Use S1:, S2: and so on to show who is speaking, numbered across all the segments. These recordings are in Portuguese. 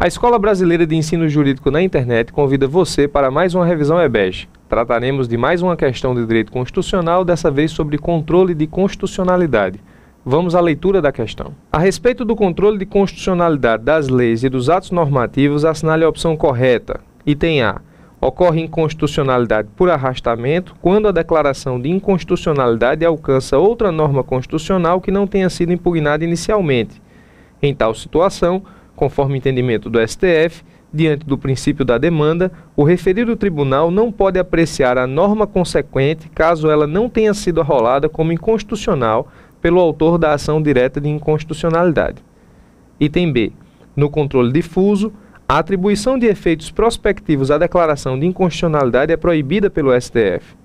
S1: A Escola Brasileira de Ensino Jurídico na Internet convida você para mais uma revisão EBEST. Trataremos de mais uma questão de direito constitucional, dessa vez sobre controle de constitucionalidade. Vamos à leitura da questão. A respeito do controle de constitucionalidade das leis e dos atos normativos, assinale a opção correta. Item A. Ocorre inconstitucionalidade por arrastamento quando a declaração de inconstitucionalidade alcança outra norma constitucional que não tenha sido impugnada inicialmente. Em tal situação, conforme entendimento do STF, diante do princípio da demanda, o referido tribunal não pode apreciar a norma consequente caso ela não tenha sido arrolada como inconstitucional pelo autor da ação direta de inconstitucionalidade. Item B. No controle difuso, a atribuição de efeitos prospectivos à declaração de inconstitucionalidade é proibida pelo STF.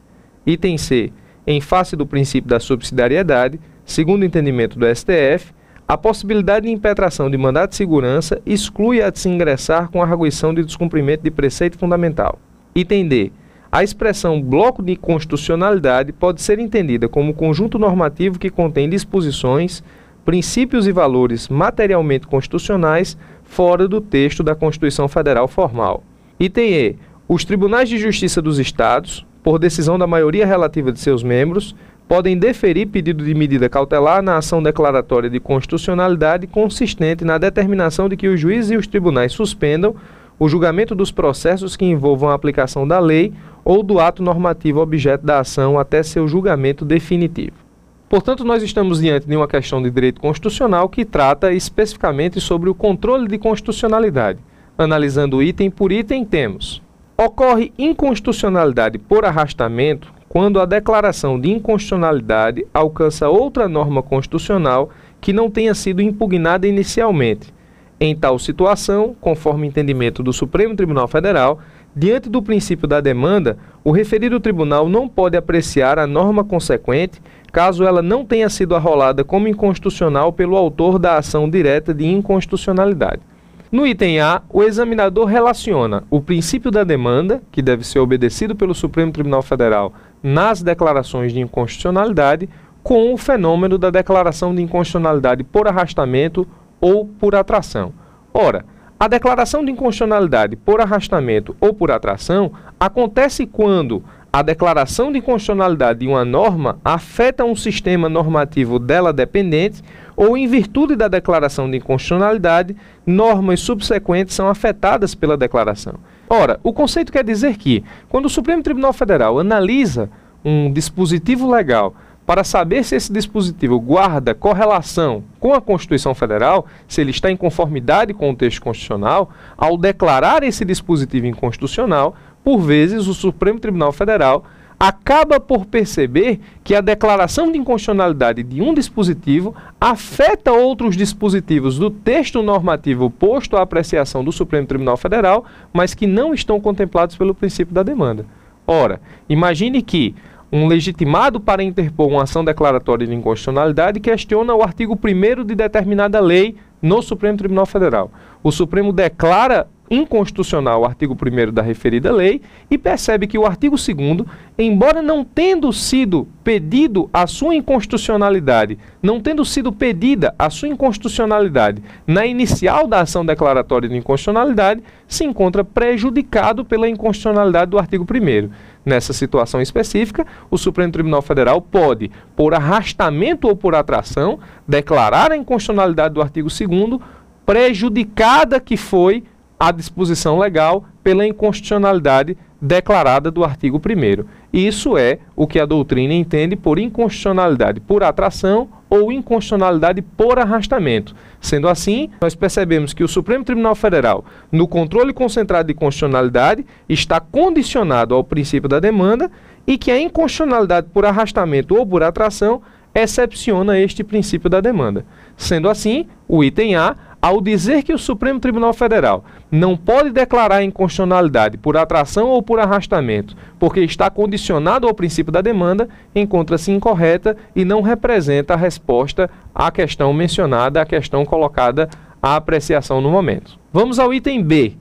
S1: Item C. Em face do princípio da subsidiariedade, segundo o entendimento do STF, a possibilidade de impetração de mandado de segurança exclui a de se ingressar com a arguição de descumprimento de preceito fundamental. Item D. A expressão bloco de constitucionalidade pode ser entendida como conjunto normativo que contém disposições, princípios e valores materialmente constitucionais fora do texto da Constituição Federal formal. Item E. Os tribunais de justiça dos Estados, por decisão da maioria relativa de seus membros, podem deferir pedido de medida cautelar na ação declaratória de constitucionalidade consistente na determinação de que os juízes e os tribunais suspendam o julgamento dos processos que envolvam a aplicação da lei ou do ato normativo objeto da ação até seu julgamento definitivo. Portanto, nós estamos diante de uma questão de direito constitucional que trata especificamente sobre o controle de constitucionalidade. Analisando item por item, temos: ocorre inconstitucionalidade por arrastamento quando a declaração de inconstitucionalidade alcança outra norma constitucional que não tenha sido impugnada inicialmente. Em tal situação, conforme entendimento do Supremo Tribunal Federal, diante do princípio da demanda, o referido tribunal não pode apreciar a norma consequente caso ela não tenha sido arrolada como inconstitucional pelo autor da ação direta de inconstitucionalidade. No item A, o examinador relaciona o princípio da demanda, que deve ser obedecido pelo Supremo Tribunal Federal nas declarações de inconstitucionalidade, com o fenômeno da declaração de inconstitucionalidade por arrastamento ou por atração. Ora, a declaração de inconstitucionalidade por arrastamento ou por atração acontece quando a declaração de inconstitucionalidade de uma norma afeta um sistema normativo dela dependente ou, em virtude da declaração de inconstitucionalidade, normas subsequentes são afetadas pela declaração. Ora, o conceito quer dizer que, quando o Supremo Tribunal Federal analisa um dispositivo legal para saber se esse dispositivo guarda correlação com a Constituição Federal, se ele está em conformidade com o texto constitucional, ao declarar esse dispositivo inconstitucional, por vezes o Supremo Tribunal Federal acaba por perceber que a declaração de inconstitucionalidade de um dispositivo afeta outros dispositivos do texto normativo posto à apreciação do Supremo Tribunal Federal, mas que não estão contemplados pelo princípio da demanda. Ora, imagine que um legitimado para interpor uma ação declaratória de inconstitucionalidade questiona o artigo 1º de determinada lei no Supremo Tribunal Federal. O Supremo declara inconstitucional o artigo 1º da referida lei e percebe que o artigo 2º, embora não tendo sido pedido a sua inconstitucionalidade, não tendo sido pedida a sua inconstitucionalidade na inicial da ação declaratória de inconstitucionalidade, se encontra prejudicado pela inconstitucionalidade do artigo 1º. Nessa situação específica, o Supremo Tribunal Federal pode, por arrastamento ou por atração, declarar a inconstitucionalidade do artigo 2º, prejudicada que foi a disposição legal pela inconstitucionalidade declarada do artigo 1º. Isso é o que a doutrina entende por inconstitucionalidade por atração ou inconstitucionalidade por arrastamento. Sendo assim, nós percebemos que o Supremo Tribunal Federal, no controle concentrado de constitucionalidade, está condicionado ao princípio da demanda e que a inconstitucionalidade por arrastamento ou por atração excepciona este princípio da demanda. Sendo assim, o item A, ao dizer que o Supremo Tribunal Federal não pode declarar inconstitucionalidade por atração ou por arrastamento, porque está condicionado ao princípio da demanda, encontra-se incorreta e não representa a resposta à questão mencionada, à questão colocada à apreciação no momento. Vamos ao item B.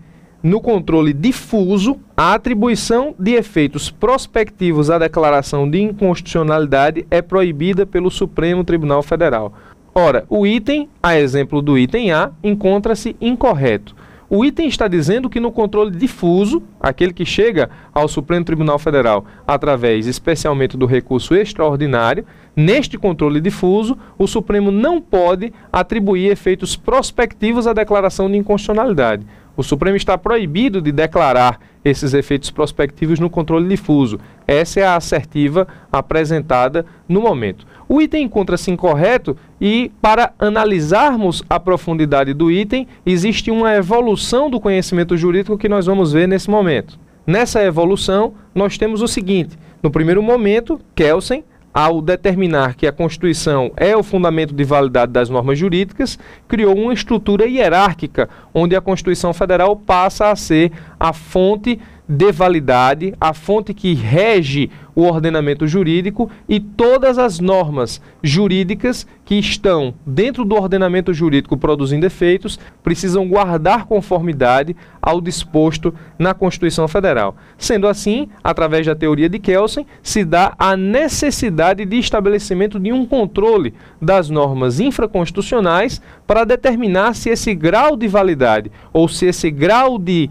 S1: No controle difuso, a atribuição de efeitos prospectivos à declaração de inconstitucionalidade é proibida pelo Supremo Tribunal Federal. Ora, o item, a exemplo do item A, encontra-se incorreto. o item está dizendo que no controle difuso, aquele que chega ao Supremo Tribunal Federal através especialmente do recurso extraordinário, neste controle difuso, o Supremo não pode atribuir efeitos prospectivos à declaração de inconstitucionalidade. O Supremo está proibido de declarar esses efeitos prospectivos no controle difuso. Essa é a assertiva apresentada no momento. O item encontra-se incorreto e, para analisarmos a profundidade do item, existe uma evolução do conhecimento jurídico que nós vamos ver nesse momento. Nessa evolução, nós temos o seguinte: no primeiro momento, Kelsen, ao determinar que a Constituição é o fundamento de validade das normas jurídicas, criou uma estrutura hierárquica, onde a Constituição Federal passa a ser a fonte de validade, a fonte que rege o ordenamento jurídico, e todas as normas jurídicas que estão dentro do ordenamento jurídico produzindo efeitos precisam guardar conformidade ao disposto na Constituição Federal. Sendo assim, através da teoria de Kelsen, se dá a necessidade de estabelecimento de um controle das normas infraconstitucionais para determinar se esse grau de validade ou se esse grau de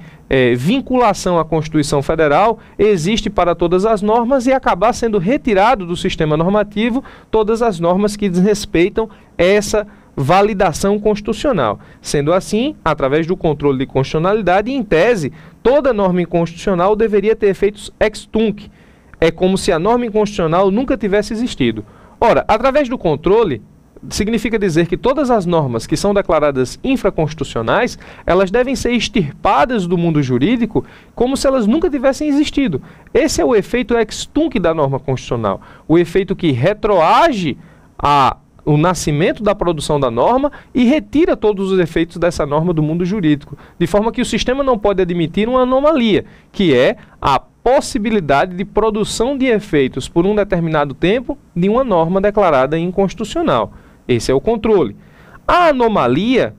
S1: vinculação à Constituição Federal existe para todas as normas e acabar sendo retirado do sistema normativo todas as normas que desrespeitam essa validação constitucional. Sendo assim, através do controle de constitucionalidade, em tese, toda norma inconstitucional deveria ter efeitos ex tunc. É como se a norma inconstitucional nunca tivesse existido. Ora, através do controle, significa dizer que todas as normas que são declaradas infraconstitucionais, elas devem ser extirpadas do mundo jurídico como se elas nunca tivessem existido. Esse é o efeito ex tunc da norma constitucional, o efeito que retroage o nascimento da produção da norma e retira todos os efeitos dessa norma do mundo jurídico, de forma que o sistema não pode admitir uma anomalia, que é a possibilidade de produção de efeitos por um determinado tempo de uma norma declarada inconstitucional. Esse é o controle. A anomalia,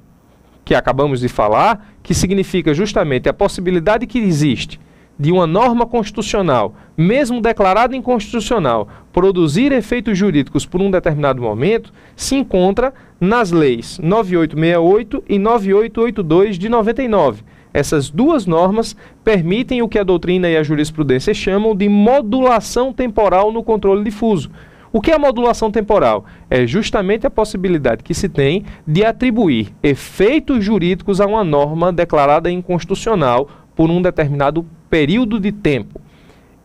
S1: que acabamos de falar, que significa justamente a possibilidade que existe de uma norma constitucional, mesmo declarada inconstitucional, produzir efeitos jurídicos por um determinado momento, se encontra nas leis 9868 e 9882 de 99. Essas duas normas permitem o que a doutrina e a jurisprudência chamam de modulação temporal no controle difuso. O que é a modulação temporal? É justamente a possibilidade que se tem de atribuir efeitos jurídicos a uma norma declarada inconstitucional por um determinado período de tempo.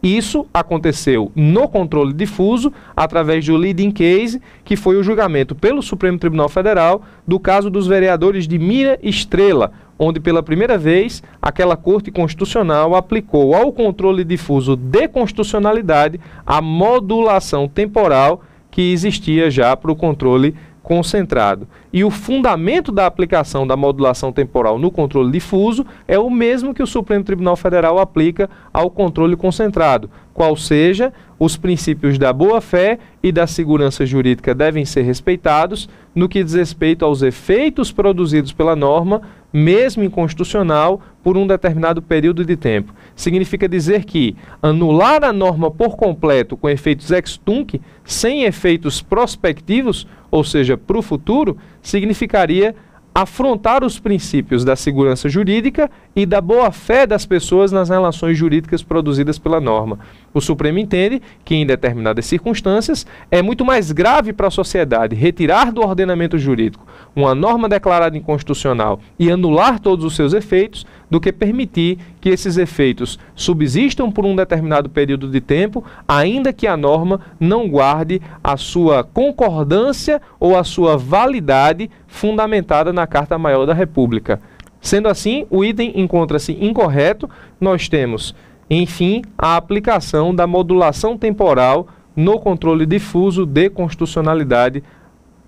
S1: Isso aconteceu no controle difuso através do leading case, que foi o julgamento pelo Supremo Tribunal Federal do caso dos vereadores de Mira Estrela, onde pela primeira vez aquela Corte Constitucional aplicou ao controle difuso de constitucionalidade a modulação temporal que existia já para o controle concentrado. E o fundamento da aplicação da modulação temporal no controle difuso é o mesmo que o Supremo Tribunal Federal aplica ao controle concentrado, qual seja, os princípios da boa-fé e da segurança jurídica devem ser respeitados no que diz respeito aos efeitos produzidos pela norma, mesmo inconstitucional, por um determinado período de tempo. Significa dizer que anular a norma por completo com efeitos ex tunc, sem efeitos prospectivos, ou seja, para o futuro, significaria afrontar os princípios da segurança jurídica e da boa-fé das pessoas nas relações jurídicas produzidas pela norma. O Supremo entende que, em determinadas circunstâncias, é muito mais grave para a sociedade retirar do ordenamento jurídico uma norma declarada inconstitucional e anular todos os seus efeitos, do que permitir que esses efeitos subsistam por um determinado período de tempo, ainda que a norma não guarde a sua concordância ou a sua validade fundamentada na Carta Maior da República. Sendo assim, o item encontra-se incorreto. Nós temos, enfim, a aplicação da modulação temporal no controle difuso de constitucionalidade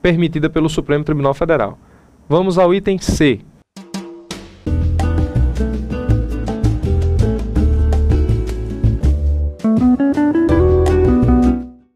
S1: permitida pelo Supremo Tribunal Federal. Vamos ao item C.